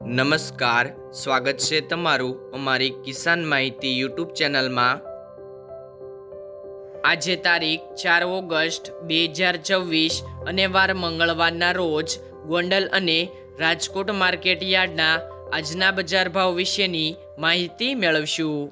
નમસ્કાર, સ્વાગત છે તમારું અમારી કિસાન માહિતી યુટ્યુબ ચેનલમાં। આજે તારીખ 4 ઓગસ્ટ 2024 અને વાર મંગળવારના રોજ ગોંડલ અને રાજકોટ માર્કેટ યાર્ડના આજના બજાર ભાવ વિશેની માહિતી મેળવશું।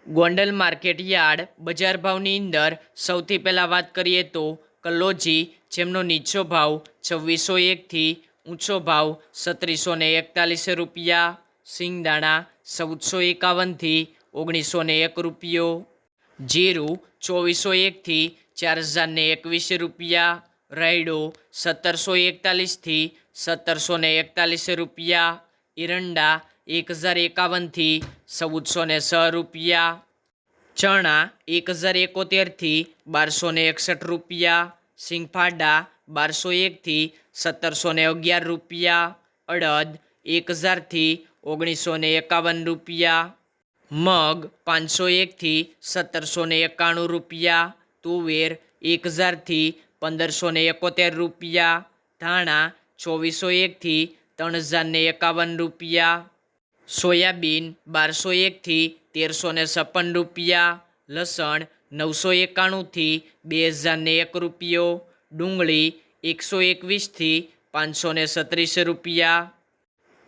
ગોંડલ માર્કેટ યાર્ડ બજાર ભાવની અંદર સૌથી પહેલાં વાત કરીએ તો કલ્લોજી, જેમનો નીચો ભાવ 2601 થી ઊંચો ભાવ 3741 રૂપિયા, સિંગદાણા 1451 થી 1901 રૂપિયો, જીરું 2401 થી 4021 રૂપિયા, રાયડો 1741 થી 1741 રૂપિયા, એરંડા 1051 થી 1406 રૂપિયા, ચણા 1071 થી 1261 રૂપિયા, સિંગફાડા 1201 થી 1711 રૂપિયા, અડદ 1000 થી 1951 રૂપિયા, મગ 501 થી 1791 રૂપિયા, તુવેર 1000 થી 1571 રૂપિયા, ધાણા 2401 થી 3051 રૂપિયા, સોયાબીન 1201 થી 1356 રૂપિયા, લસણ 991 થી 2001 રૂપિયો, ડુંગળી 121 થી 537 રૂપિયા,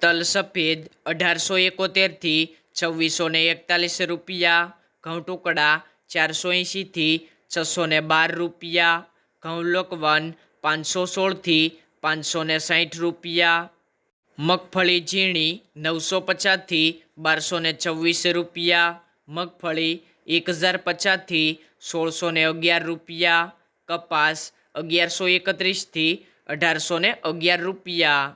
તલ સફેદ 1871 થી 2641 રૂપિયા, ઘઉં ટુકડા 480 થી 612 રૂપિયા, ઘઉં લોકવન 516 થી 560 રૂપિયા, મગફળી ઝીણી 950 થી 1224 રૂપિયા, મગફળી 1050 થી 1611 રૂપિયા, કપાસ 1131 થી 1811 રૂપિયા।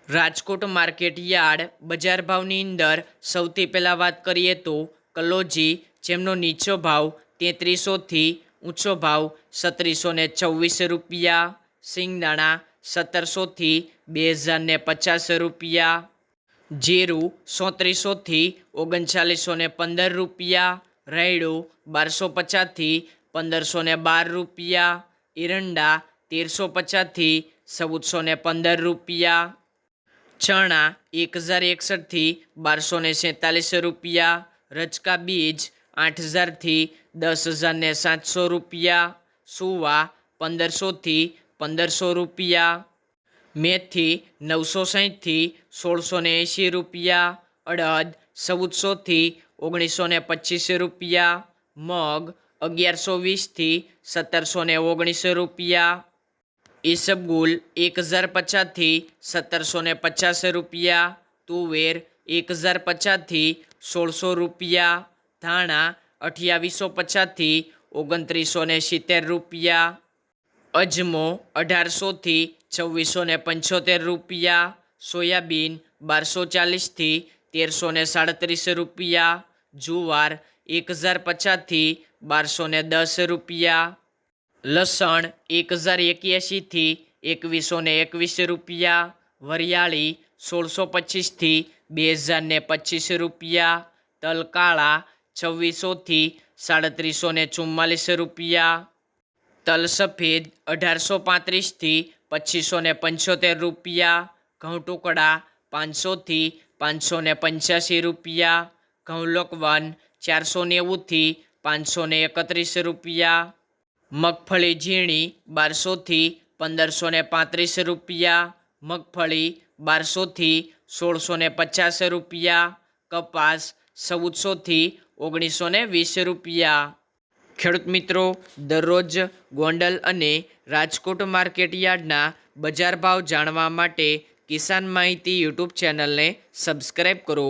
રાજકોટ માર્કેટ યાર્ડ બજાર ભાવની અંદર સૌથી પહેલાં વાત કરીએ તો કલ્લોજી, જેમનો નીચો ભાવ 3300 થી ઊંચો ભાવ 3724 રૂપિયા, સિંગદાણા 1700 થી 2050 રૂપિયા, જીરું 3700 થી 3915 રૂપિયા, રાયડો 1250 થી 1512 રૂપિયા, એરંડા 1350 થી 1415 રૂપિયા, ચણા 1061 થી 1247 રૂપિયા, રચકા બીજ 8000 થી 10700 રૂપિયા, સુવા 1500 થી 1500 રૂપિયા, મેથી 960 થી 1680 રૂપિયા, અડદ 1400 થી 1925 રૂપિયા, મગ 1120 થી 1719 રૂપિયા, ઈસબગુલ 1050 થી 1750 રૂપિયા, તુવેર 1050 થી 1600 રૂપિયા, ધાણા 2850 થી 2970 રૂપિયા, અજમો 1800 થી 2675 રૂપિયા, સોયાબીન 1240 થી 1337 રૂપિયા, જુવાર 1050 થી 1210 રૂપિયા, લસણ 1081 થી 2121 રૂપિયા, વરિયાળી 1625 થી 2025 રૂપિયા, તલ કાળા 2600 થી 3744 રૂપિયા, તલ સફેદ 1835 થી 2575 રૂપિયા, ઘઉં ટુકડા 500 થી 585 રૂપિયા, ઘઉં લોકવન 490 થી 531 રૂપિયા, મગફળી ઝીણી 1200 થી 1535 રૂપિયા, મગફળી 1200 થી 1650 રૂપિયા, કપાસ 1400 થી 1920 રૂપિયા। ખેડૂત મિત્રો, દરરોજ ગોંડલ અને રાજકોટ માર્કેટ યાર્ડના બજાર ભાવ જાણવા માટે કિસાન માહિતી યુટ્યુબ ચેનલને સબસ્ક્રાઈબ કરો।